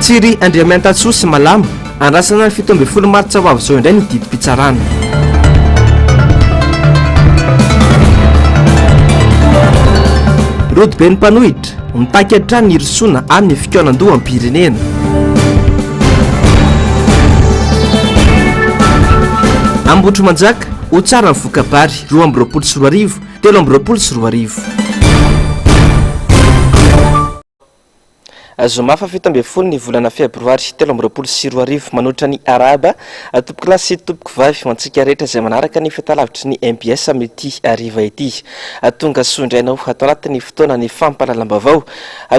Tsiry Andriamantatsoa sy Malama andrasana ny 17 martsa ho avy izao indray ny didim-pitsarana. Rody be ny mpanohitra mitaky hatrany ny irosoana amin'ny fikaonan-doha am-pirenena. Ambotro Manjaka ho tsara ny vokabary 224 324. Zoma fa 17 ny volana febroary 324 manoatra ny araba tompoko lahy sy tompoko vavy mantsika rehetra izay manaraka ny fahitalavitry ny MBS amin'ity ariva ity. Tonga sondrainao atao anatin'ny fotoana ny fampalalam-bavao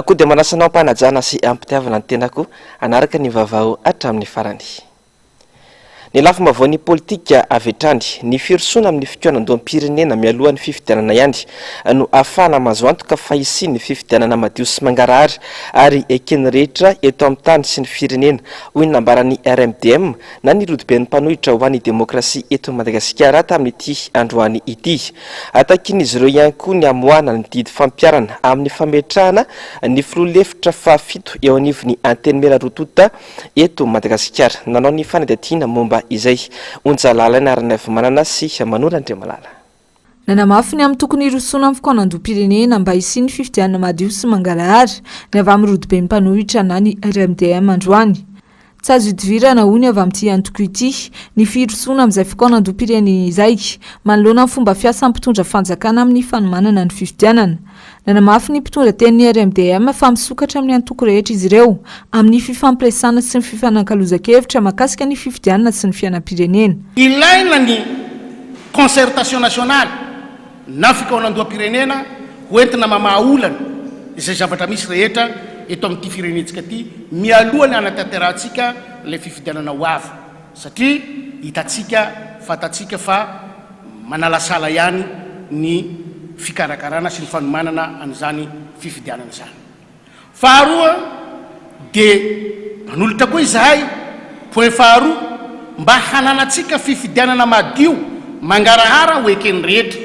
koa dia manasanao ampanajana sy ampitiavana ny tenako anaraka ny vavao hatramin'ny farany. Ny lafim-bavaon'ny politika avy hatrany ny firosoana amin'ny fikaonan-doha am-pirenena mialohan'ny fifidianana ihany no ahafahana mahazo antoka fahisiany ny fifidianana madio sy mangarahara ary ekeny rehetra eto amin'ny tany sy ny firenena hoy ny nambaran'ny RMDM na ny rodoben'ny mpanohitra ho an'ny demokrasia eto Madagasikara tamin'ity androany ity. Atakin'izy ireo ihany koa ny amoahana ny didy fampiarana amin'ny fametrahana ny filoha-lefitra fahafito eo anivon'ny anteny mera rotota eto Madagasikara. Nanao ny fanadihadiana momba izay onjalala ny arana avy manana sy Manolo Andriamalala. Nanamafy ny amin'ny tokony irosoana amin'ny fikaonan-doha-pirenena mba hisiany fifidianana madio sy mangarahara ny avy amin'ny rodoben'ny mpanohitra na ny RMDM androany. Tsy azo idivirana hoy ny avy amin'ity antoko ity ny firosoana amin'izay fikaonan-doha-pirenena izay manoloana amin'ny fomba fiasa mpitondra fanjakana amin'ny fanomanana ny fifidianana. Nanamafy ny mpitondra tenin'ny RMDM fa misokatra amin'ny antoko rehetra izy ireo amin'ny fifampiresana sy ny fifanan-kalozan-kevitra mahakasika ny fifidianana sy ny fiainam-pirenena. Ilaina ny concertation nationale na fikaonan-doha-pirenena hoentina mamahaolana izay zavatra misy rehetra eto amin'ity firenentsika ity mialohany anatanterantsika le fifidianana ho avy satria hitatsika fatatsika fa manalasala ihany ny fikarakarana sy ny fanomanana an'izany fifidianana izany. Faharoa dia manolotra koa izahay point faharoa mba hananatsika fifidianana madio mangarahara ho ekeny rehetra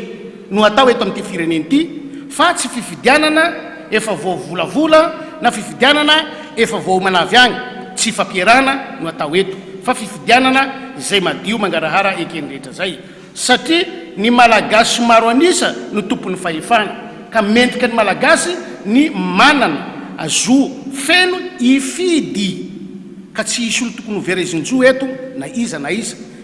no atao eto amin'ity firenena ity fa tsy fifidianana efa vao volavola na fifidianana efa vao manavy agny tsy fampierana no atao eto fa fifidianana izay madio mangarahara ekeny rehetra zay satria ny malagasy maro anisa no tompon'ny fahefana ka mendrika ny malagasy ny manana azo feno ifidy ka tsy isy olo tokony verezinjo eto na iza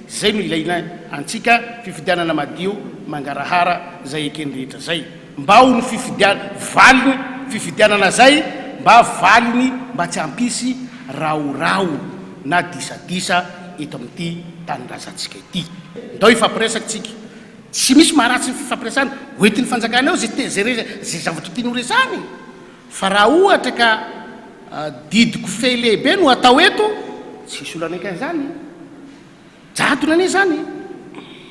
zay no ilaina antsika fifidianana madio mangarahara zay ekeny rehetra zay mba ho ny valiny fifidianana zay mba valiny mba tsy ampisy raorao na disadisa eto amin'ity tanindrazantsika ity. Ndao ifampiresaka tsika tsy misy maharatsy ny fifampiresana hoentin'ny fanjakana eo zay zavatra tiany horesany fa raha ohatra ka didiko fe lehibe no atao eto tsy isy olana ekan'izany jadona ane zany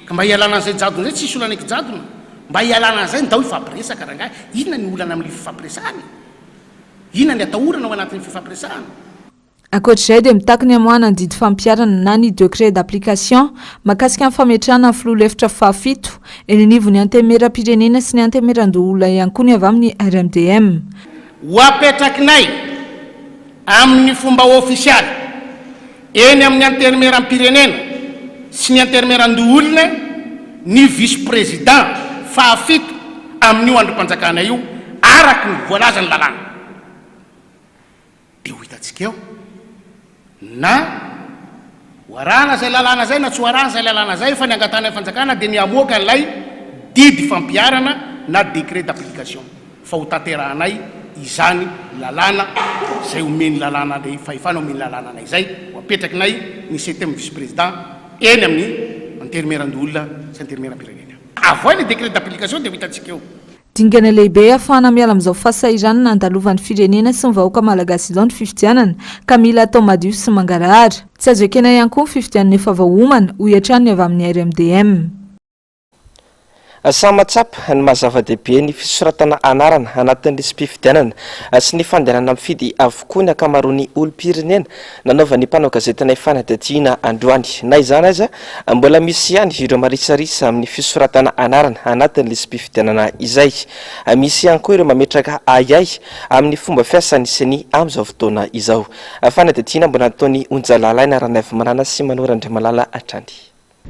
ka mba hialana an'izay jadona zay tsy isy olana eky jadona mba hialana an'izay ndao ifampiresaka rangahy inona ny olana amin'ny fifampiresany inona ny atahorana ao anatin'ny fifampiresana. Ankoatr'izay dia mitaky ny amoahana ny didy fampiarana na ny décret d'application mahakasika ny fametrahana ny filoha-lefitra fahafito eny anivon'ny antemeram-pirenena sy ny antemeran-doha ihany koa ny avy amin'ny RMDM. Ho apetrakinay amin'ny fomba ofisialy eny amin'ny antemeram-pirenena sy ny antemeran-doha ny vice-président fahafito amin'io androm-panjakana io araky ny voalaza ny lalàna. Dia ho hitatsika eo na hoarana zay lalàna zay na tsy hoarana zay lalàna zay fa ny angatana fanjakana dia ny amoaka an'ilay didy fampiarana na décret d'application fa ho tanterahanay izany lalàna zay omeny lalàna fahefana omeny lalàna anay zay ho apetrakinay ny 7e vice-président eny amin'ny anterimeran-doha sy anterimeram-pirenena. Avoa ny décret d'application dia ho hitatsika eo. Dingana lehibe ahafahana miala amin'izao fahasahiranana andalovan'ny firenena sy ny vahoaka malagasy izao ny fifidianana ka mila atao madio sy mangarahara. Tsy azo ekena ihany koa ny fifidianana efa voaomana ho hiatrany avy amin'ny RMDM. Samatsapa ny mazava-dehibe ny fisoratana anarana anatin'ny lisi-pifidianana sy ny fandehanana mifidy avokoa ny akamaroan'ny olom-pirenena nanaova ny mpanao gazetina fanadihadiana androany. Na izany aza mbola misy ihany ireo marisarisa amin'ny fisoratana anarana anatin'ny lisi-pifidianana izay. Misy ihany koa ireo mametraka ayay amin'ny fomba fiasany seny amin'izao fotoana izao. Fanadihadiana mbola nataony onjalalaina Ranaivo Manana sy Manora Andriamalala hatrany.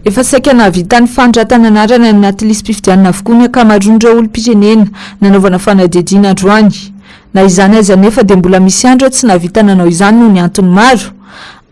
Efa saika nahavita ny fandratana anarana anaty lisi-pifidianana avokoa ny akamaroan'ireo olom-pirenena nanaovana fanadihadiana androany. Na izany aza nefa dia mbola misy andro tsy nahavita nanao izany noho ny antony maro.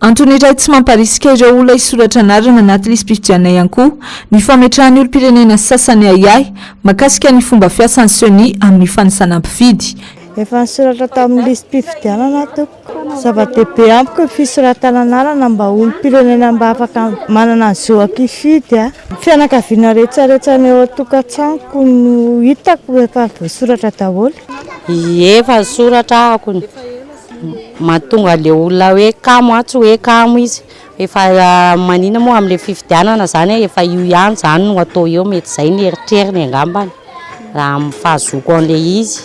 Antony iray tsy mamparisika ireo olona hisoratra anarana anaty lisi-pifidianana ihany koa ny fametrahan'ny olom-pirenena sasany ayay mahakasika ny fomba fiasan'ny seny amin'ny fanisana mpifidy. Efa nisoratra tamin'ny lisi-pifidianana toko zava-dehibe amiko ny fisoratana anarana mba olom-pirenena mba afaka manana ny zoaka hifidy. Fianakaviana rehetrarehetra ny eo an-tokantranoko no hitako efa voasoratra daholo. Efa soratra ako mahatonga le olona hoe kamo tsy hoe kamo izy. Efa manina moa amin'ilay fifidianana zany efa io ihany zany no atao eo, mety izay ny eritreriny angambany raha amin'ny fahazoko an'ilay izy.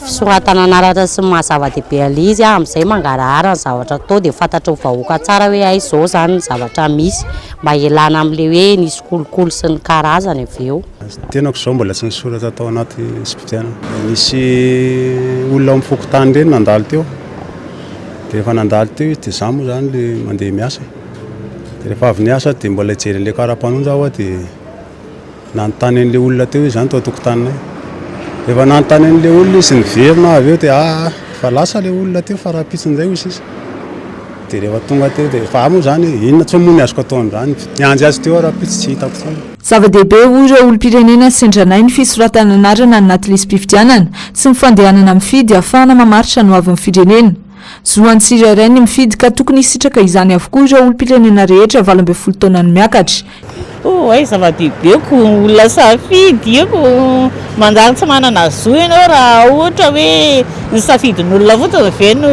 Fisoratana anarana sy mahazava-dehibe an'ilay izy amin'izay mangarahara ny zavatra atao dia fantatra ho vahoaka tsara hoe izao zany ny zavatra misy mba hialana amin'ilay hoe nisy kolokolo sy ny karazany avy eo. Tenako izao mbola tsy nisoratra tao anaty lisi-pifidianana. Nisy olona amin'ny fokotany ireny nandalo teo. Dia rehefa nandalo teo izy dia izaho moa zany ilay mandeha miasa. Dia rehefa avy niasa dia mbola hijery an'ilay kara-panondro aho dia nanontany an'ilay olona teo izy zany tao tokotaninay. Rehefa nanontany an'ilay olona izy niverina avy eo dia fa lasa ilay olona teo fa raha-pitsin'izay hoy izy. Dia rehefa tonga teo dia fa moa zany inona tsy moa ny azoko atao an'izany. Nianjy azy teo raha-pitsy tsy hitako tsara. Zava-dehibe hoy ireo olom-pirenena sendranay ny fisoratana anarana anaty lisi-pifidianana sy ny fandehanana mifidy ahafahana mamaritra ny hoavin'ny firenena. Zoan'ny tsirairay ny mifidy ka tokony hisitraka izany avokoa ireo olom-pirenena rehetra 12 taona ny miakatra. Ay zava-dehibe ko olona safidy eko mandalo tsy manana zo ianao raha ohatra hoe ny safidin'olona fotsiny ve no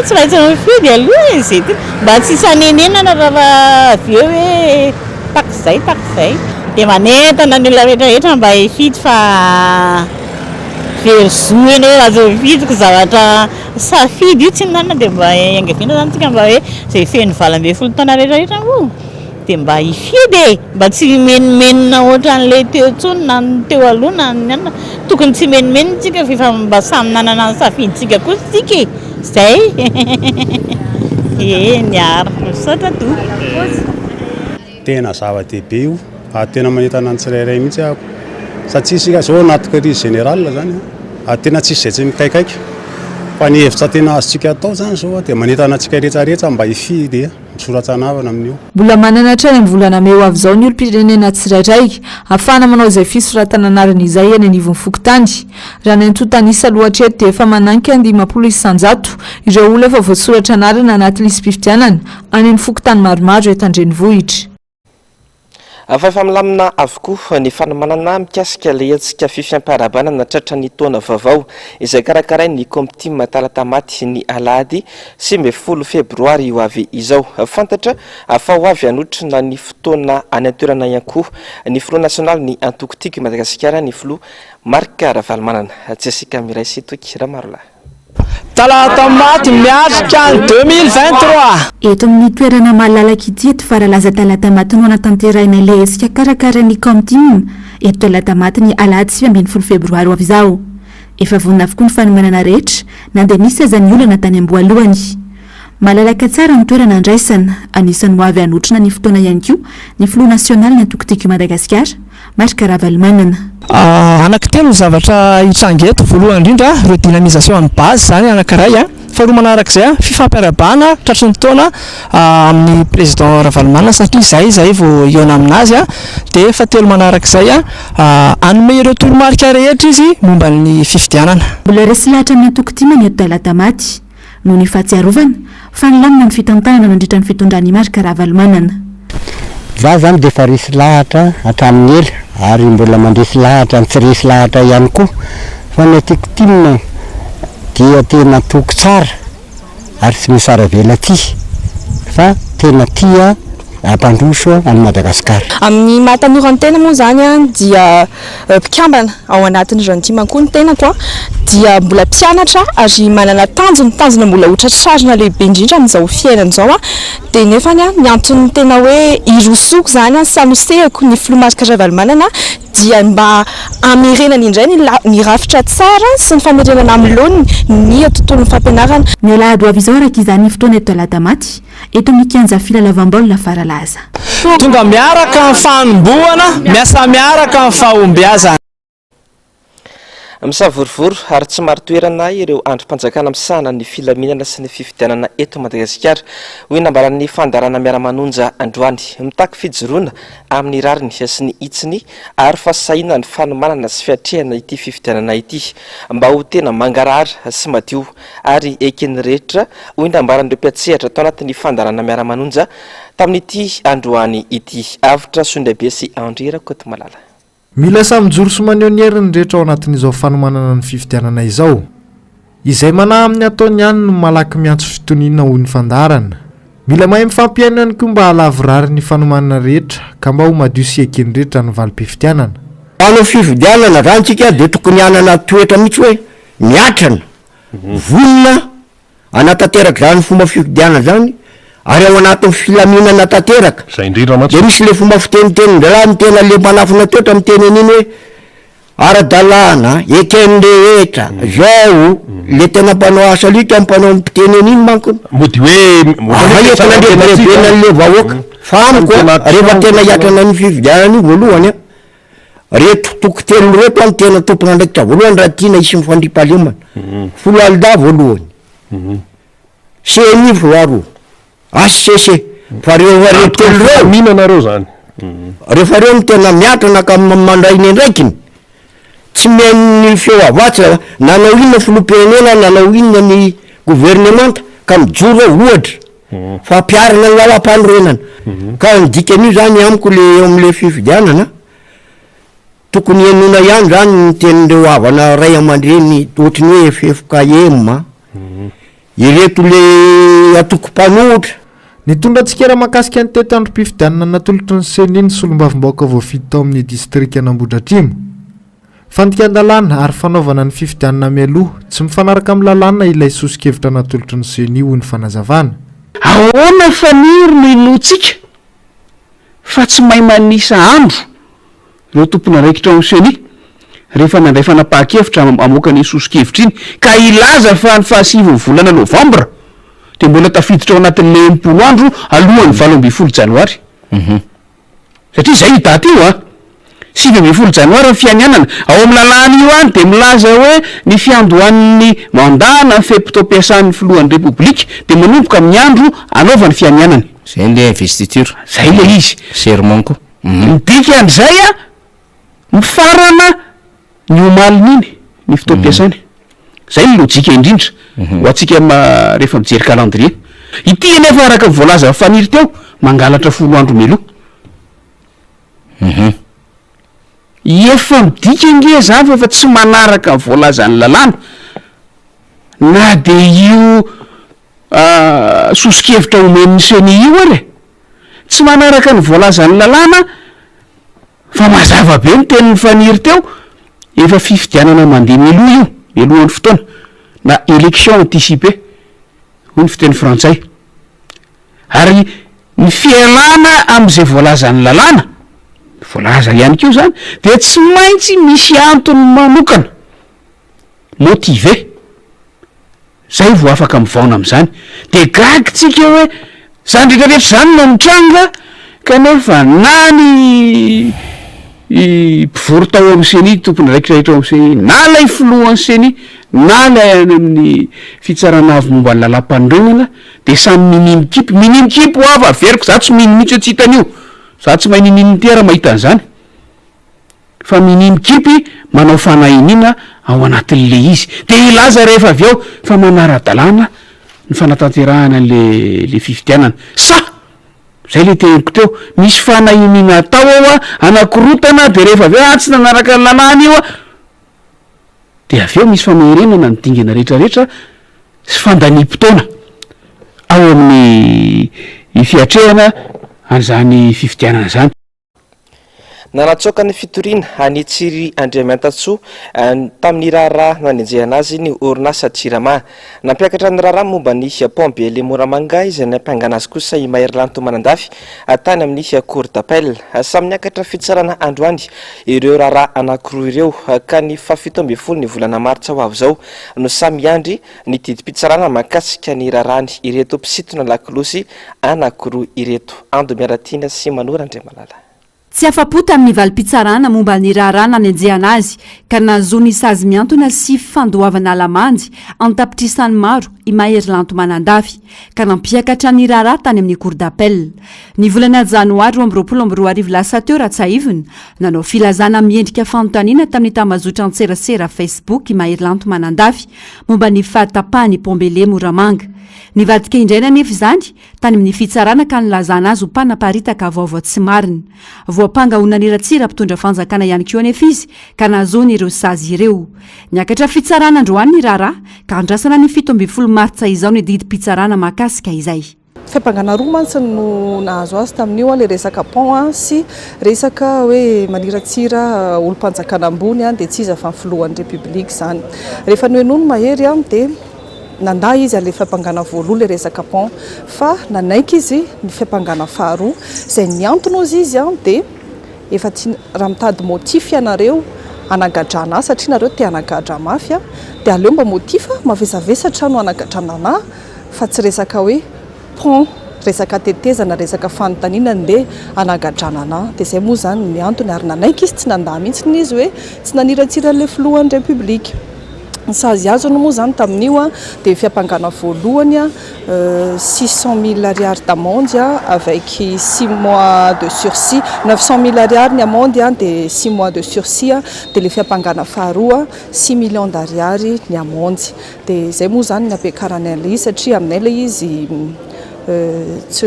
tsy maintsy mifidy aloha izy mba tsy sanenenana raha avy eo hoe takizay dia manentana ny olona rehetrarehetra mba hifidy fa very zo ianao raha mifidiko zavatra safidy io tsy nanana dia mba angaviana zany tsika mba hoe izay feno 12 taona rehetrarehetra moa dia mba hifidy mba tsy menomenona ohatran'ilay teo tsony na teo aloha na ny tokony tsy menomenona tsika fa mba samy nanana ny safiditsika koa tsika izay niara misaotra to. Tena zava-dehibe io tena manentana ny tsirairay mihitsy ahako satria isika zao anaty crise générale zany tena tsisy izay tsy mikaikaiky fa ny hevitra tena azontsika atao zany zao dia manentana antsika rehetrarehetra mba hifidy misoratra anavana amin'io. Mbola manana hatrany amin'ny volana May avy izao ny olom-pirenena tsirairay ahafahana manao izay fisoratana anarana izay eny anivon'ny fokontany. Raha ny antontanisa aloha dia efa mananky 500 ireo olona efa voasoratra anarana anaty lisi-pifidianana any amin'ny fokontany maromaro eto an-drenivohitra. Efa milamina avokoa ny fanamanana mikasika ilay hetsika fifiam-piarabanana tratra ny taona vaovao izay karakarain'ny komity talata maty ny alahady 10 febroary ho avy izao. Fantatra fa ho avy anotrina ny fotoana any an-toerana ihany koa ny Front National ny Antoko-Tiky Madagasikara ny Filo Marc Ravalomanana. Jessica Miray sy Toky Ramarola. Talata maty miatrika 2023. Eto amin'ny toerana malalaka ity eto faralaza talata maty no anatanterahina ilay hetsika karakarain'ny komity eto talata maty ny alahady 15 febroary avy izao. Efa vonona avokoa ny fanomanana rehetra na dia nisy aza ny olana tany amboalohany. Malalaka tsara ny toerana andraisana anisan'ny ho avy anotrina ny fotoana ihany koa ny Front National ny Antoko-Tiky Madagasikara Marc Ravalomanana. Anankitelo ny zavatra hitsangeto voalohany indrindra ireo dynamisation amin'ny base zany anankiray faharoa manarak'izay fifampiarabana tratry ny taona amin'ny président Ravalomanana satria izay vao iona aminazy dia fahatelo manarak'izay anome ireo toromarika rehetra izy momba ny fifidianana. Mbola resy lahatra amin'ny Antoko-Tima ny eto talata maty noho ny fahatsiarovana fa nilamina ny fitantanana nandritra ny fitondran'i Marc Ravalomanana. Za zany dia efa resy lahatra hatramin'ny ela ary mbola mandresy lahatra ny tsy resy lahatra ihany koa fa ny Antoko-Tima dia tena toko tsara ary tsy misy aravela ty fa tena tia ampandroso any Madagasikara. Amin'ny mahatanora ny tena moa zany a dia mpikambana ao anatin'ireny timankoa ny tenako a dia mbola mpianatra ary manana tanjona mbola hotratrarina lehibe indrindra amin'izao fiainana izao a dia nefany a ny antony tena hoe irosoko zany a sanosehako ny filomarika Ravalomanana dia mba amerenana indray ny rafitra tsara sy ny famerenana amin'loany ny tontolon'ny fampianarana. Ny alahady avy izao araka izany fotoana eto Aladamaty eto amin'ny kianja filalavam-baolina Faralaza. Tonga miaraka amin'ny fanombohana, miasa miaraka amin'ny fahombiazana. Misavorivory ary tsy maro toerana ireo androm-panjakana misahana ny filaminana sy ny fifidianana eto Madagasikara hoy nambaran'ny fandarana miara-manonja androany mitaky fijoroana amin'ny rariny sy ny itsiny ary fasahiana ny fanomanana sy fiatrehana ity fifidianana ity mba ho tena mangarara sy madio ary eken'ny rehetra hoy nambaran'ireo mpiatsehatra tao anatin'ny fandarana miara-manonja tamin'ity androany ity avitra Sondrabe sy Andrera Kotomalala. Mila samijoro sy maneho ny heriny rehetra ao anatin'izao fanomanana ny fifidianana izao. Izay manahy amin'ny ataony ihany no malaky miantso fitoniana hoy ny fandarana. Mila mahay mifampiaino ihany koa mba halavorary ny fanomanana rehetra ka mba ho madio sy eken'ny rehetra ny valim-pifidianana. Hanao fifidianana rantsika dia tokony hanana toetra mihitsy hoe miatrana, vonona anatanteraka zany fomba fifidianana zany. Ary ao anatin'ny filaminana tanteraka dia misy le fomba fiteniteny ny tena le manafina toetra miteny an'iny hoe ara-dalàna eken'ny rehetra zao le tena mpanao asa lika mpanao miteny an'iny manko mody hoe entina lehiberebena le vahoaka fa amiko rehefa tena hiatrana ny fifidianana io voalohany reto tokotelo reto any tena tompona ndraikitra voalohany raha tiana isy mifandrimpahalemana folo alida voalohany seny voaroa asese fa rehefa telo reo mihinanareo zany rehefa reo tena miatrana ka mandray ny andraikiny tsy men'ny feo avatsa nanao inona filoam-pirenena nanao inona ny gouvernemanta ka mijoro ohatra fa mpiarana ny lala-panorenana ka nidikan'io zany amiko le eo am'le fifidianana tokony enona ihany zany ny tenindreo havana ray aman-dreny ohatriny hoe fefoka ema ireto le atoko mpanotra. Nitondra tsikera makasika ny teto androm-pifidianana natolotry ny seniny solombavim-baoaka voafidy tao amin'ny distrika Anambohidratrimo. Fandikan-dalàna ary fanaovana ny fifidianana mialoha tsy mifanaraka amin'ny lalàna ilay sosikevitra natolotry ny seni hoy ny fanazavana. Ahoana faniry no ilotsika fa tsy mahay manisa andro ireo tompona raikitra ao seni rehefa nandray fanapahan-kevitra amoaka ny sosikevitra iny ka ilaza fa ny fahasivy volana Novambra dia mbola tafiditra ao anatin'ny 90 andro alohan'ny 7 Janoary. Satria zay daty io 7 Janoary ny fianianana ao amin'ny lalàna io any dia milaza hoe ny fiandohan'ny mandana fe-pitoam-piasan'ny filohan'ny repoblika dia manomboka amin'ny andro anaovan'ny fianianana. Zay le investiture. Zay le izy. Serment koa. Midika an'izay mifarana ny omaliny iny ny fitoam-piasany. Zay ny lojika indrindra ho antsika rehefa mijery calendrier. Ity nefa araka voalaza faniry teo mangalatra 10 andro meloa. Efa midika nge zany fa efa tsy manaraka voalaza ny lalàna na dia io sosikevitra omen'ny seni io ary tsy manaraka ny voalaza ny lalàna fa mazava be ny tenin'ny faniry teo efa fifidianana mandeha meloa io melohan'ny fotoana na élection anticipée hoy ny fiteny frantsay ary ny fialana amin'izay voalaza ny lalàna voalaza ihany koa zany dia tsy maintsy misy antony manokana motivé zay vo afaka mivaona amin'izany dia gagitsika hoe zany rehetrarehetra zany no mitranga kanefa na ny mpivory tao amin'ny seni tompony raikitra rehetra ao amin'ny seni na lay filohan'ny seni na lay amin'ny fitsarana avy momba ny lalam-panorenana dia samy minimikipy ho avy averiko za tsy mino mihitsy tsy hitan'io za tsy mahay ninino ty ara mahita an'izany fa minimikipy manao fanahiniana ao anatin'le izy dia ilaza rehefa avy ao fa manara-dalàna ny fanatanterahana le fifidianana sa zay le teniko teo misy fanahiniana atao ao anakorotana dia rehefa avy ao tsy nanaraka ny lalàna io dia avy eo misy famerenana ny dingana rehetrarehetra sy fandaniam-potoana ao amin'ny fiatrehana an'izany fifidianana zany. Nanatsoaka ny fitoriana any Tsiry Andriamantatsoa tamin'ny raharaha nanenjehana azy ny orinasa Jirama. Nampiakatra ny raharaha momba ny Pombele Moramanga izay nampiangana azy kosa i Mahery Manandafy tany amin'ny cour d'appel. Samy niakatra fitsarana androany ireo raharaha anankiroa ireo ka ny 17 ny volana Martsa ho avy zao no samy andry ny didim-pitsarana mahakasika ny raharahany ireto mpisintona lakolosy anankiroa ireto. Ando Miaratina sy Manora Andriamalala. Tsy afa-po tamin'ny valim-pitsarana momba ny raharaha nanenjehana azy ka nahazo ny sazy miantona sy fandoavana lamandy antapitrisany maro i Mahery Manandafy ka nampiakatra ny raharaha tany amin'ny cour d'appel. Ny volana janoary 2022 lasa teo Ratsaivina nanao filazana miendrika fanontaniana tamin'ny tambazotra antserasera Facebook i Mahery Manandafy momba ny fahatapahany Pombele Moramanga. Nivadika indraina nefa izany tany amin'ny fitsarana ka nilazana azy ho mpanaparitaka vaovao tsy marina. Voapangahona ny Ratsira mpitondra fanjakana ihany koa anefa izy ka nahazoany ireo sazy ireo. Niakatra fitsarana androany ny raharaha ka andrasana ny 17 Martsa izao ny didim-pitsarana mahakasika izay. Fiampangana roa mantsy no nahazo azy tamin'io le resaka pont sy resaka hoe maniratsira olo-panjakana ambony dia tsy izy afa filohan'ny République zany. Rehefa noenono Mahery dia nanda izy ale fiampangana voaloha le resaka pont fa nanaiky izy ny fiampangana faharoa izay niantona ozy izy dia efa raha mitady motif ianareo anagadrana satria nareo te anagadra mafy dia aleo mba motif mavesavesatra no anagadrana fa tsy resaka hoe pont resaka tetezana resaka fanontaniana dia anagadrana dia zay moa zany ny antony ary nanaiky izy tsy nanda mihitsy izy hoe tsy naniratsira le filohan'ny République. Sazy azo no moa zany tamin'io dia fiampangana voalohany 600 000 ariary d'amende avec 6 mois de sursis, 900 000 ariary ny amende dia 6 mois de sursis dia le fiampangana faharoa 6 millions d'ariary ny amende dia zay moa zany ny ampiakarany an'ilay izy satria aminay ilay izy tsy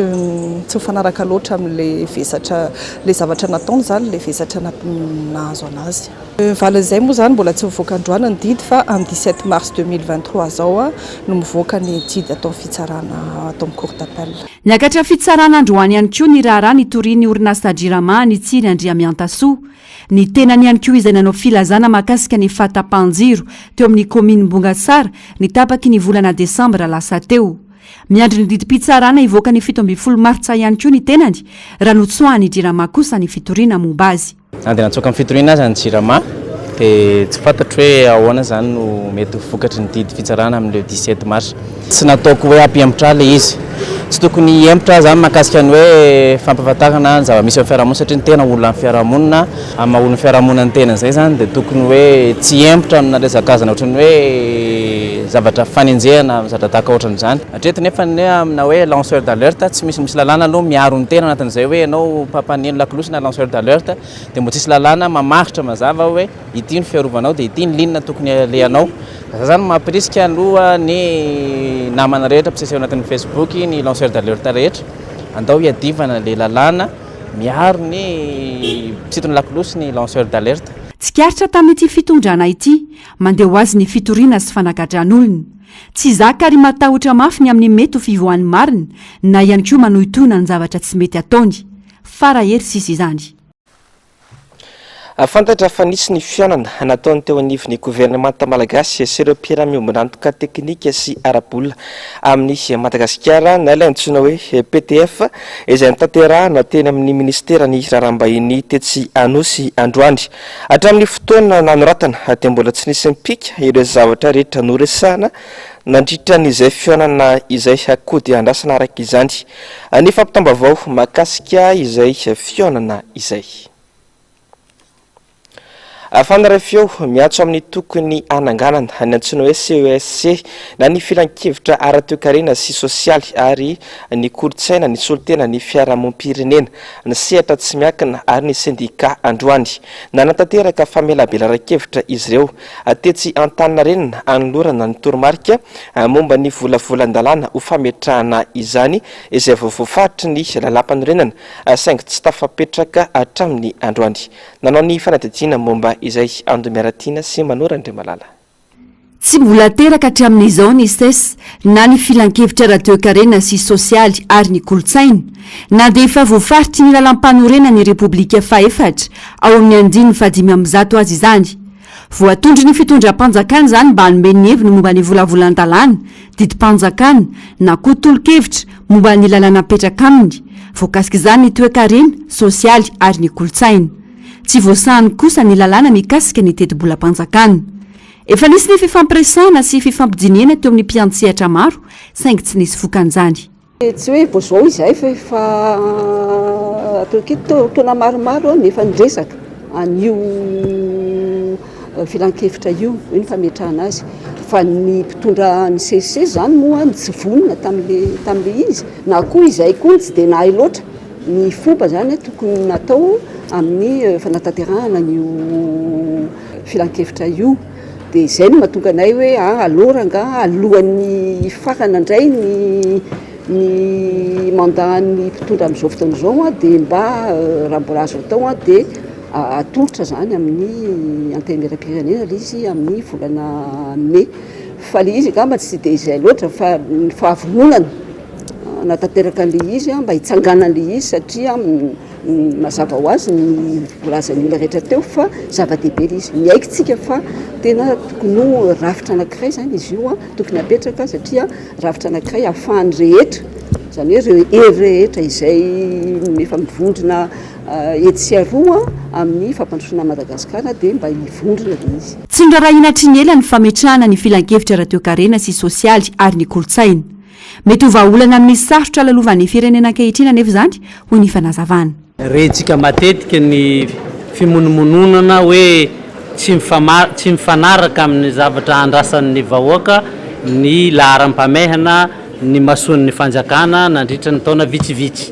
mifanaraka loatra amin'le vesatra le zavatra nataony zany le vesatra nahazo anazy. Valin'izay moa zany mbola tsy mivoaka androany ny didy fa amin'ny 17 mars 2023 zao no mivoaka ny didy atao fitsarana atao amin'ny cour d'appel. Niakatra fitsarana androany ihany koa ny raharaha nitoriany orinasa Jirama ny Tsiry Andriamantasoa. Ny tenany ihany koa izay nanao filazana mahakasika ny fahatapahan-jiro teo amin'ny commune Bongatsara ny tapaky ny volana Desambra lasa teo. Miandry ny didim-pitsarana ivoaka ny 17 Martsa ihany koa ny tenany raha notsoahany Jirama kosa ny fitoriana momba azy. Dia natsoaka amin'ny fitoriana azy ny Jirama dia tsy fantatro hoe ahoana zany no mety vokatry ny didy fitsarana amin'ny 17 Mars. Tsy nataoko hoe ampiempotra le izy. Tsy tokony hiempotra zany mahakasika ny hoe fampahafantarana ny zava-misy amin'ny fiarahamonina satria ny tena olona amin'ny fiarahamonina maha olona fiarahamonina ny tena izay zany dia tokony hoe tsy hiempotra amina resaka azana ohatrany hoe zavatra fanenjehana zavatra tahaka ohatran'izany. Hatreto nefa amina hoe lanceur d'alerte tsy misy lalàna aloha miaro ny tena anatin'izay hoe ianao mpampaneno lakolosy na lanceur d'alerte dia mbo tsisy lalàna mamaritra mazava hoe ity ny fiarovanao dia ity ny linina tokony alehanao. Zany mampirisika aloha ny namana rehetra mpiseseho anatin'ny Facebook ny lanceur d'alerte rehetra andao hiadivana le lalàna miaro ny mpisintona lakolosy ny lanceur d'alerte. Tsikaritra tamin'ity fitondrana ity mandeha ho azy ny fitoriana sy fanagadran'olona. Tsy zaka ary matahotra mafy ny amin'ny mety ho fivoan'ny marina na ihany koa manohitoana ny zavatra tsy mety ataony. Farahery sisy izany. Fantatra fa nisy ny fianana nataony teo anivon'ny gouvernemanta malagasy sy ireo mpiara-miombonantoka teknika sy arabola amin'ny Madagasikara na ilay antsoina hoe PTF izay nitanterahana teny amin'ny ministerany raharaham-bahiny Tetsy Anosy androany. Hatramin'ny fotoana nanoratana dia mbola tsy nisy mipika ireo zavatra rehetra noresahana nandritra n'izay fianana izay akody andrasana araka izany. Ny fampitambavao mahakasika izay fianana izay. Fanarefeo miatso amin'ny tokony ananganana ny antsoina hoe CESC na ny filan-kevitra ara-toekarena sy sosialy ary ny kolotsaina ny solotena ny fiarahamonim-pirenena ny sehatra tsy miakina ary ny sendika androany. Nanatanteraka famelabelaran-kevitra izy ireo Tetsy Antaninarenina anolorana ny toromarika momba ny volavolan-dalàna ho fametrahana izany izay voavoafaritry ny lalampanorenana saingy tsy tafapetraka hatramin'ny androany. Nanao ny fanadidina momba izay Ando Miaratina sy Manora Andriamalala. tsy mbola teraka hatramin'izao ny ses na ny filan-kevitra radio-karena sy sosialy ary ny kolotsaina na dia efa voafaritry ny lalam-panorena ny repoblika faefatra ao amin'ny andiny fadimy amin'ny zato azy izany voatondry ny fitondram-panjakana izany mba hanomeny heviny momba ny volavolan-dalàna didim-panjakana na koa tolo-kevitra momba ny lalàna apetraka aminy voakasika izany ny toe-karena sosialy ary ny kolotsaina tsy voasahany kosa ny lalàna mikasika ny teti-bolam-panjakana efa nisy ny fifampiresahana sy fifampidiniana teo amin'ny mpiantsehatra maro saingy tsy nisy vokan'izany tsy hoe voazao izay fa efa ataoketotona maromaro nefa niresaka an'io filan-kevitra io hoe ny fametrahana azy fa ny mpitondra ny CC zany moa tsy vonona tam'le izy na koa izay koa tsy dia nahay loatra ny fomba zany tokony natao amin'ny fanatanterahana n'io filan-kevitra io dia izay no mahatonga anay hoe aloranga alohan'ny farana indray ny mandan'ny mpitondra amin'izao fotoana izao dia mba raha mbola azo atao dia atolotra zany amin'ny antenimieram-pirenena le izy amin'ny volana mai fa le izy angamba tsy dia izay loatra fa ny fahavononana natanteraka an'le izy mba hitsanganan'le izy satria mazava ho azy ny volazan'olona rehetra teo fa zava-dehibe le izy miaikytsika fa tena tokony ho rafitra anankiray zany izy io tokony apetraka satria rafitra anankiray ahafahany rehetra zany hoe hery rehetra izay efa mivondrona etsy aroa amin'ny fampandrosoana Madagasikara dia mba hivondrona le izy tsy ndrarahina hatry ny ela ny fametrahana ny filan-kevitra radio-karena sy sosialy ary ny kolotsaina mety ho vahaolana amin'ny sarotra lalovan'ny firenena ankehitriny anefa izany hoy ny fanazavana rentsika matetika ny fimonomononana hoe tsy mifanaraka amin'ny zavatra andrasan'ny vahoaka ny laharam-pamehana ny masoan'ny fanjakana nandritra ny taona vitsivitsy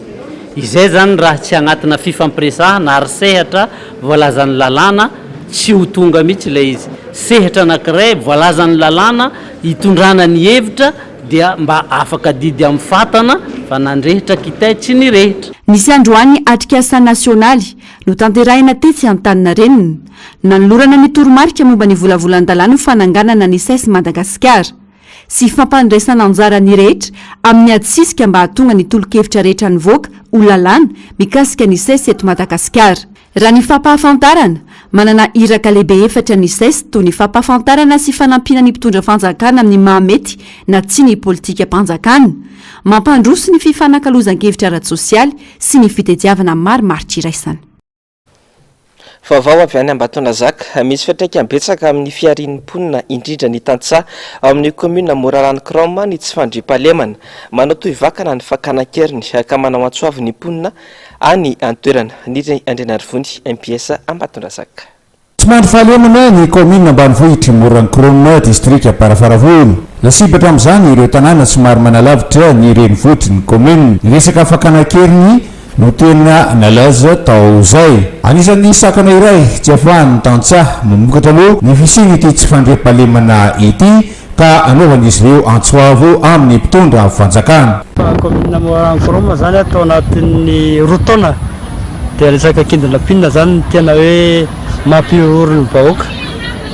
izay zany raha tsy agnatina fifampiresahana ary sehatra voalazan'ny lalàna tsy ho tonga mihitsy ilay izy sehatra anankiray voalazan'ny lalàna hitondrana ny hevitra dia mba afaka didy amin'ny fatana fa nandrehitra kitay tsy ny rehetra nisy androany atrikasa nasionaly no tanterahina tetsy an-tanina renina nanolorana ny toromarika momba ny volavolan-dalàna ny fananganana ny ses Madagasikara sy fampandraisana anjara ny rehetra amin'ny atsisika mba hahatonga ny tolo-kevitra rehetra ny voaka ho lalàna mikasika ny ses eto Madagasikara raha ny fampahafantarana manana iraka lehibe efatra ny ses toy ny fampahafantarana sy fanampiana ny mpitondra fanjakana amin'ny mahamety na tsy ny politika mpanjakana mampandroso ny fifanankalozan-kevitra ara-tsosialy sy ny fitediavana marimaritra iraisana vaovao avy any Ambatondrazaka misy fiantraikany-betsaka amin'ny fiarian'ny mponina indrindra ny tantsaha ao amin'ny komina Morarano Kroma ny tsy fandriam-pahalemana manao toy vakana ny fakana-keriny ka manao antsoavy ny mponina any antoerana ny Andrenarivony MPS Ambatondrazaka tsy mandry fahalemana ny komina ambanivohitra Morarano Kroma distrika Barafaravolo lasibatra amin'izany ireo tanàna somary manalavitra ny renivohitry ny komina ny resaka fakana-keriny no tena nalaza tao zay anisan'ny sakana iray tsy ahafahany tantsaha mamokatra aloha ny fisiny ity tsy fandriam-pahalemana ity ka anaovan'izy ireo antsoavo amin'ny mpitondra fanjakana komina Morarano Kroma zany atao anatin'ny roa taona dia resaka kindra-pinina zany tena hoe mampihoriny ny vahoaka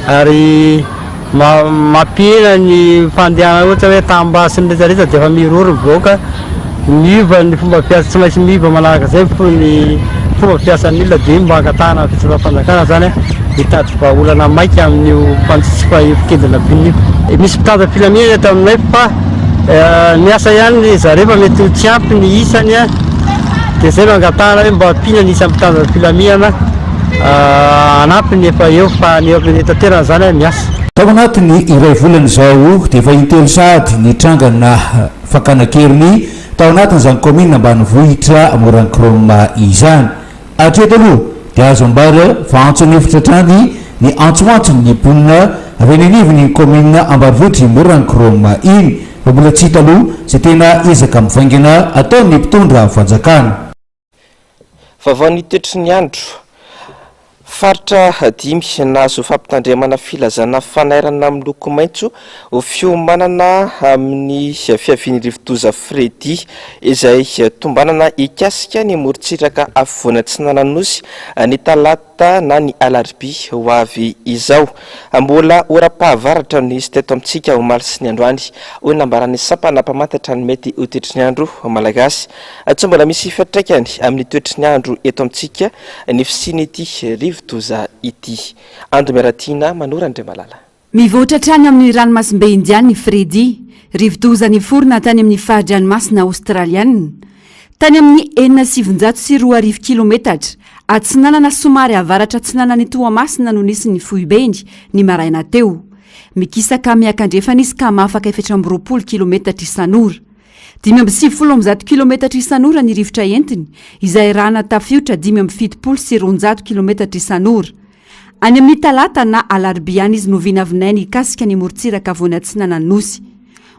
ary mampihena ny fandehana ohatra hoe tambasy ny rehetrarehetra dia efa mihoriny vahoaka miova ny fomba piasa tsy maintsy miova manaraka zay ny fomba piasan'ny olona dia mba angatahana fitondram-panjakana zany hitady vahaolana maika amin'io mpantsitsika fikendrina pinina io misy mpitandra filaminana eto aminay fa miasa ihany zareo fa mety tsy ampy ny isany dia zay no angatahana hoe mba ampina ny isan'ny mpitandra filaminana anampiny efa eo fa ny etanterana zany miasa tao anatiny iray volana izao dia efa intelo sady ny trangana fakana-keriny tao anatin'izany komina ambanivohitra Morarano Kroma izany atreto aloha dia azo ambara fa antsony efitra trany ny antsoantsony ny mponina avy any anivony komina ambanivohitra Morarano Kroma iny fa mbola tsy hita aloha izay tena ezaka mivaingana ataon'ny mpitondra fanjakana vaovao ny toetry ny andro faritra dimy nahazo fampitandremana filazana fanairana amin'ny loko maitso ho fiomanana amin'ny fiaviany rivodoza Fredy izay tombanana ikasika ny morontsiraka afovoana tsy nananosy ny talata talata na ny alarbi ho avy izao. Mbola ora-pahavaratra no nisy teto amintsika omaly sy ny androany. Hoy nambarany sapana mpamantatra ny mety ho toetry ny andro malagasy. Tsy mbola misy fiantraikany amin'ny toetry ny andro eto amintsika ny fisiny ity rivo-doza ity. Ando Meratina Manora Andriamalala. Mivoatra trany amin'ny ranomasimbe indiany ny Fredy, rivo-doza ny forona tany amin'ny fahadranomasina Australiana. Tany amin'ny 4,720 kilometatra atsinanana somary avaratra atsinanana ny Toamasina no nisy ny Foibendy ny maraina teo. Mikisaka miakandrefana izy ka mahafaka 720 kilometatra isan'ora. 570 kilometatra isan'ora ny rivotra entiny, izay rana tafiotra 570 kilometatra isan'ora. Any amin'ny talata na alarbiany izy no vinavinainy ikasika ny morontsiraka voany atsinana nosy.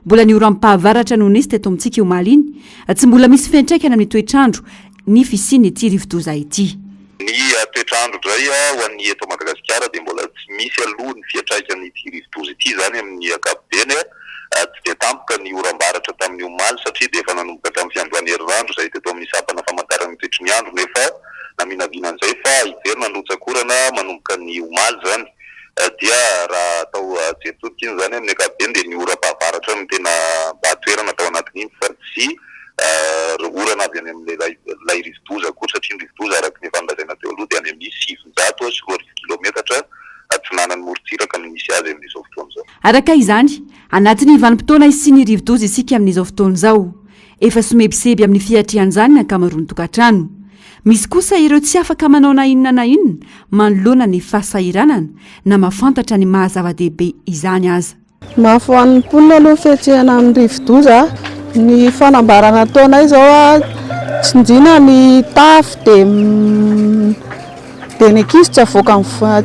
Mbola ny oram-pahavaratra no nisy teto amintsika io maliny, tsy mbola misy fiantraikana amin'ny toetrandro ny fisiny ity rivo-doza ity. Ny toetrandro dray ho an'ny eto Madagasikara dia mbola tsy misy aloha ny fiantraikany ity rivo-doza ity zany amin'ny ankapobeny. Tsy dia tampoka ny oram-baratra tamin'ny omaly satria dia efa nanomboka tamin'ny fiandroany herinandro izay teto amin'ny sapana famantarana ny toetry ny andro, nefa naminavinan'izay fa hiverina notsakorana manomboka ny omaly zany. Dia raha atao jeritotika iny zany amin'ny ankapobeny dia ny oram-pahavaratra no tena toerana atao anatin'iny fa tsy orana avy any amin'ilay rivo-doza koa, satria ny rivo-doza araka ny efa nolazaina teo aloha dia any amin'ny 720 kilometatra atsinanany morontsiraka no misy azy amin'izao fotoana izao. Araka izany, anatin'ny vanim-potoana isy ny rivo-doza isika amin'izao fotoana izao, efa somebiseby amin'ny fiatrian'izany ny ankamaroan'ny tokantrano. Misy kosa ireo tsy afaka manao na inona na inona manoloana ny fahasahiranana na mahafantatra ny mahazava-dehibe izany aza. Mahafoan'ny mponina aloha fiatrehana amin'ny rivo-doza, ny fanambarana ataonay izao tsindriana ny tafo dia ny ankizy tsy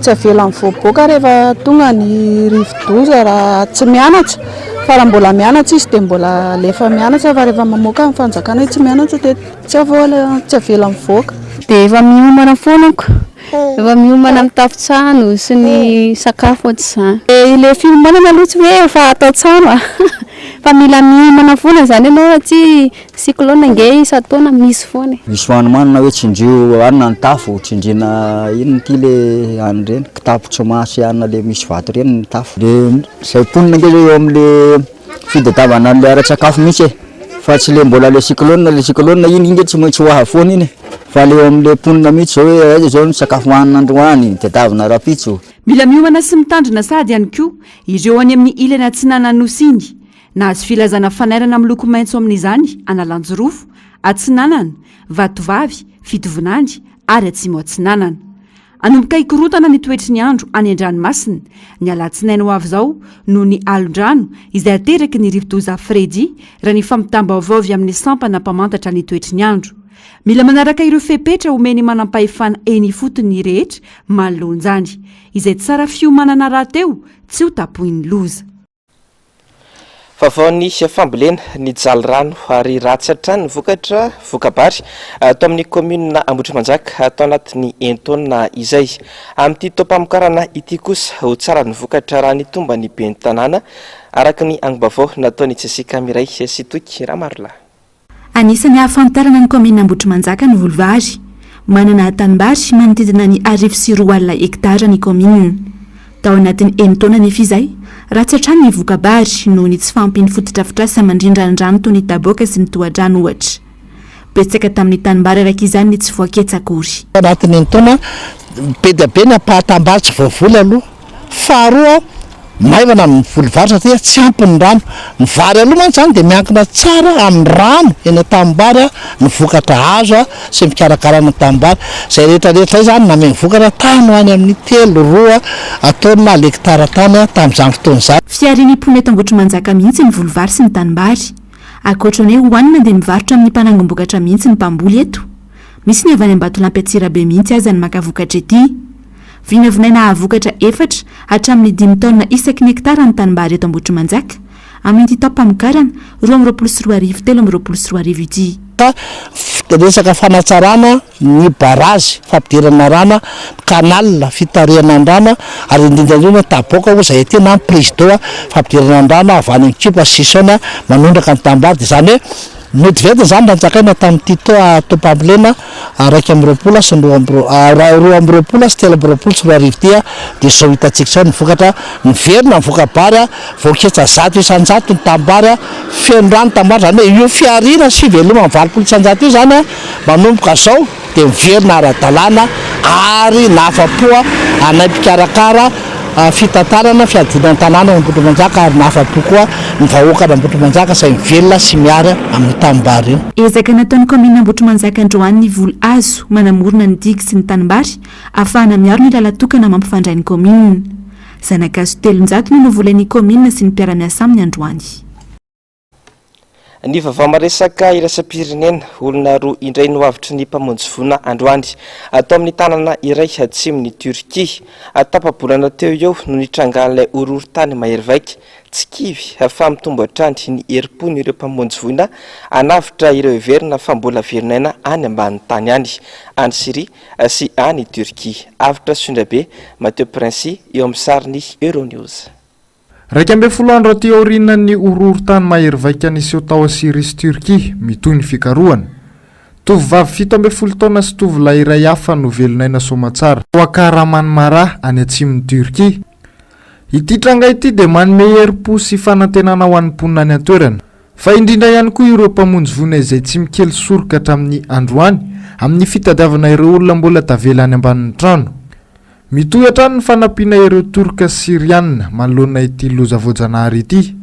avela mivoaboaka rehefa tonga ny rivo-doza raha tsy mianatra. Fa raha mbola mianatra izy dia mbola alefa mianatra, fa rehefa mamoaka amin'ny fanjakana tsy mianatra dia tsy avela mivoaka. Dia efa miomana foanako, efa miomana amin'ny tafontrano sy ny sakafo ohatr'izany. Ilay fiomanana aloha tsy hoe efa atao tsara fa mila miomana foana zany ianao tsy cyclone nge isa-taona misy foana. Misy hoanomanina hoe tsindrio anina ny tafo, tsindriana ino ty le any reny, kitapo tsomasy anina le misy vato reny ny tafo. Dia izay ponina nge eo amin'le fidadavana le ara-tsakafo mihitsy e. Fa tsy le mbola le cyclone iny nge tsy maintsy hoaha foana iny. Fa le amin'le ponina mihitsy zao hoe aiza zao ny sakafo hohanina androany, tadiavina rapitso. Mila miomana sy mitandrina sady ihany koa ireo any amin'ny ilany atsinana nosiny. Nahazo filazana fanairana amin'ny loko maitso amin'izany analanjorofo, atsinanana, vatovavy, fitovinandry ary atsimo atsinanana. Anomboka ikorotana ny toetry ny andro any an-dranomasina ny alatsinainy ho avy zao no ny alondrano izay ateraky ny rivo-doza Fredy raha ny fampitamba-baovao avy amin'ny sampana mpamantatra ny toetry ny andro. Mila manaraka ireo fepetra omeny manam-pahefana eny fotony rehetra manoloanjany izay tsara fiomanana rahateo tsy ho tapohin'ny loza. Vaovao ny fambolena ny jalirano ary ratsatra ny vokatra vokabary atao amin'ny commune Ambohitrimanjaka atao anatin'ny entaona izay. Amin'ity tompamokarana ity kosa ho tsara ny vokatra raha ny tomba ny ben'ny tanàna araka ny angom-baovao nataony Jessica Miray sy Toky Ramarla. Anisan'ny ahafantarana ny commune Ambohitrimanjaka ny volovary, manana tanimbary manodidina ny 4,4 hektara ny commune. Tao anatin'ny entaona ny fizay ratsatra ny vokabary noho ny tsy fampiny fotodrafitrasa mandrindra ny rano toy ny taboaka sy ny tohadrano ohatra. Betsaka tamin'ny tanimbary araka izany ny tsy voaketsakory. Anatin'ny entaona be dia be ny ampahatambary tsy voavola aloha. Faharoa maivana amin'ny volovary satria tsy ampy ny rano. Ny vary aloha mantsy zany dia miankina tsara amin'ny rano eny an-tanimbary ny vokatra azo sy mikarakarana tanimbary. Izay rehetrarehetra zany na amin'ny vokatra tany ho any amin'ny 3 ataona hektara tany tamin'izany fotoana izany. Fiarian'ny mponina eto Ambohitrimanjaka mihitsy ny volovary sy ny tanimbary. Ankoatran'io hoanina dia mivarotra amin'ny mpanangom-bokatra mihitsy ny mpamboly eto. Misy ny avy any Ambatolampy Atsirabe mihitsy aza ny maka vokatra ety. Vinavinaina vokatra 4 hatramin'ny 5 taona isaky ny hektara ny tanimbary eto Ambohitrimanjaka. Amin'ny tampamokarana 2,23 3,23 ity. Resaka fanatsarana ny barazy fampidirana rana, kanal fitarihana rana ary indrindra taboaka ho izay tena président fampidirana rana avy any Kipa Sisona manondraka ny tanimbary. Dia zany hoe medveda zany raha nitsakaina tamin'ity topambolena araiky am'roapolo sy roa am'roapolo sy telo am'roapolo sy roa arivo tya de zao hitatsika zao nivokatra miverina mivokabary a voaketsa zato isanjato ny tambary a fendrano tambary zany hoe io fiarina sy fiveloma amin'ny valopolo isanjato io zany a manomboka zao de miverina ara-dalàna ary nafapoa anay mpikarakara fitantarana fiadina tanàna Ambotra Manjaka ary nafapo koa ny vahoaka Ambotra Manjaka say mivelona sy miara amin'ny tanimbary io. Ezaka nataon'ny komina Ambotra Manjaka androany ny vola azo manamorona ny digy sy ny tanimbary ahafahana miaro ny lalatokana mampifandray ny komina. Zanakazo 300 no novolain'ny komina sy ny mpiara-miasa aminy androany. Ny vaovao maresaka iraisam-pirenena olona roa indray no avitry ny mpamonjy voina androany atao amin'ny tanana iray atsimon'ny Turkia. Tapa-bolana teo eo no nitrangan'ilay horohorontany mahery vaika tsy kivy fa mitombo hatrany ny herim-pony ireo mpamonjy voina anavitra ireo heverina fa mbola veronaina any ambany tany any Syria sy any Turkia. Avitra Sundrabe Mathieu Prince eo amin'ny sariny Euronews. Raika ambe folo andro aty aorian'ny horohorontany mahery vaika nisy tao Syria sy Turkia mitoy ny fikarohana. Tovovavy fito ambe folo taona sy tovolahy iray hafa no velonaina somatsara ao Karaman Mara any atsimon'ny Turkia. Ity tranga ity dia manome herim-po sy fanantenana ho an'ny mponina any an-toerana. Fa indrindra ihany koa ireo mpamonjy voina izay tsy mikely soroka hatramin'ny androany amin'ny fitadiavana ireo olona mbola tavela any ambanin'ny trano. Mitohy hatrany ny fanampiana ireo Turka Syrianina manoloana ity loza voajanahary ity.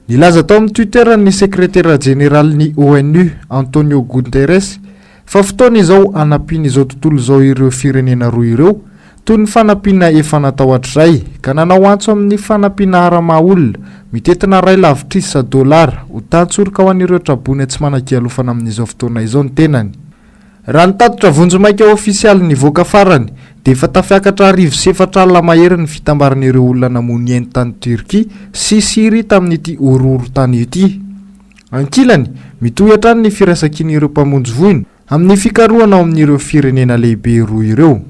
Nilaza tao amin'ny Twitter ny sekretera jeneralin'ny ONU Antonio Guterres fa fotoana izao anampiana izao tontolo izao ireo firenena roa ireo toy ny fanampiana efa natao hatray ka nanao antso amin'ny fanampiana harama olona mitetina ray lavitry $1 ho tantsoroka ho an'ireo trabony tsy manan-kialofana amin'izao fotoana izao ny tenany. Raha nitatotra vonjomaika ofisialy nivoaka farany dia efa tafiakatra 4,7 alina mahery ny fitambaran'ireo olona namony eny tany Turkia sy Syria tamin'ity horohorontany ity. Ankilany mitohy hatrany ny firaisakin'ireo mpamonjy voina amin'ny fikarohana ao amin'ireo firenena lehibe roa ireo.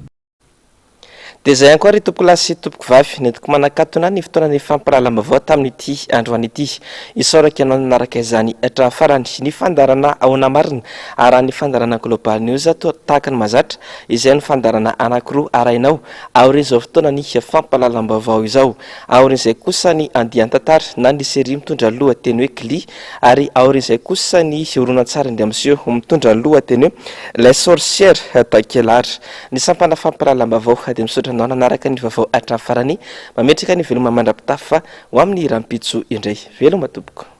Dia izay ihany koa ry tompoko lahy sy tompoko vavy nentiko manakatona ny fotoana fampirahalam-baovao tamin'ity androany ity. Isaoraka ianao nanaraka izany hatrafarany ny fandarana ahoana marina ary ny fandarana Global News tahaka ny mazatra izay ny fandarana anankiroa arahinao aorin'izao fotoana ny fampirahalam-baovao izao. Aorin'izay kosa ny andian-tantara na ny série mitondra lohateny hoe Gli ary aorin'izay kosa ny horonan-tsary indray amin'izao mitondra lohateny hoe Les Sorcières Takelar. Ny sampana fampirahalam-baovao dia misaotra anao nanaraka ny vaovao hatramin'ny farany mametraka ny veloma mandrapitafa ho amin'ny rampitso indray. Veloma tompoko.